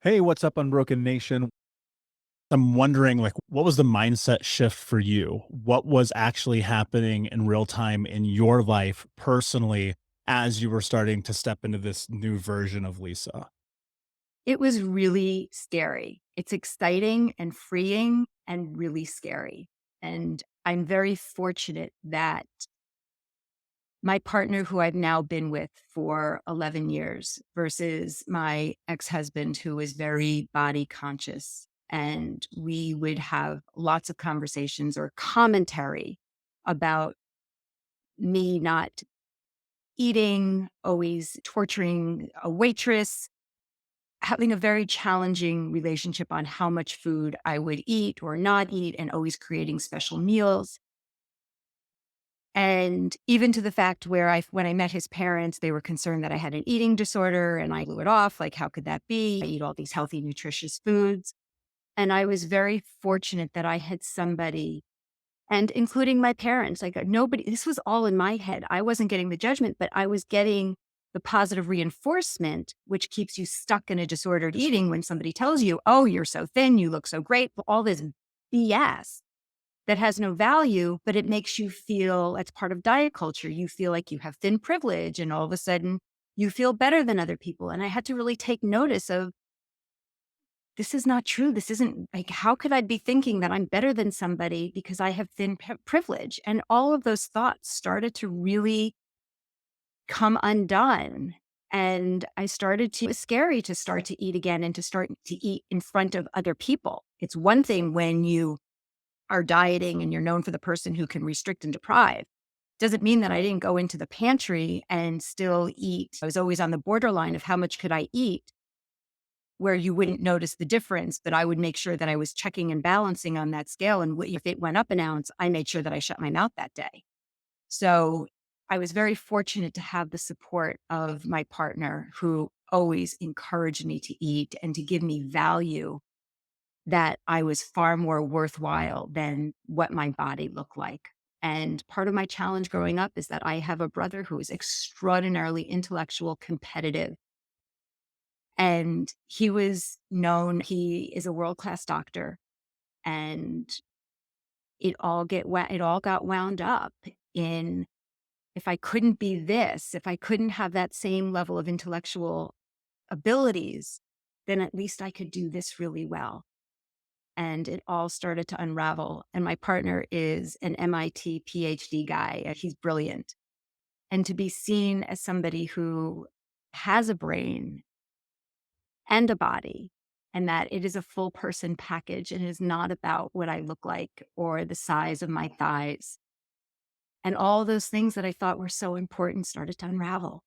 Hey, what's up, Unbroken Nation? I'm wondering, what was the mindset shift for you? What was actually happening in real time in your life personally as you were starting to step into this new version of Lisa? It was really scary. It's exciting and freeing and really scary. And I'm very fortunate that my partner, who I've now been with for 11 years, versus my ex husband, who is very body conscious. And we would have lots of conversations or commentary about me not eating, always torturing a waitress, having a very challenging relationship on how much food I would eat or not eat, and always creating special meals. And even to the fact where when I met his parents, they were concerned that I had an eating disorder, and I blew it off. Like, how could that be? I eat all these healthy, nutritious foods. And I was very fortunate that I had somebody, and including my parents, like nobody, this was all in my head. I wasn't getting the judgment, but I was getting the positive reinforcement, which keeps you stuck in a disordered eating when somebody tells you, oh, you're so thin, you look so great, all this BS that has no value, but it makes you feel, that's part of diet culture. You feel like you have thin privilege, and all of a sudden you feel better than other people. And I had to really take notice of, this is not true. This isn't, like, how could I be thinking that I'm better than somebody because I have thin privilege? And all of those thoughts started to really come undone. And I started to, it was scary to start to eat again and to start to eat in front of other people. It's one thing when you are dieting and you're known for the person who can restrict and deprive. Doesn't mean that I didn't go into the pantry and still eat. I was always on the borderline of how much could I eat, where you wouldn't notice the difference, but I would make sure that I was checking and balancing on that scale. And if it went up an ounce, I made sure that I shut my mouth that day. So I was very fortunate to have the support of my partner, who always encouraged me to eat and to give me value, that I was far more worthwhile than what my body looked like. And part of my challenge growing up is that I have a brother who is extraordinarily intellectual, competitive, and he was known, he is a world-class doctor, and it all got wound up in, if I couldn't be this, if I couldn't have that same level of intellectual abilities, then at least I could do this really well. And it all started to unravel. And my partner is an MIT PhD guy. He's brilliant. And to be seen as somebody who has a brain and a body, and that it is a full person package and it is not about what I look like or the size of my thighs. And all those things that I thought were so important started to unravel.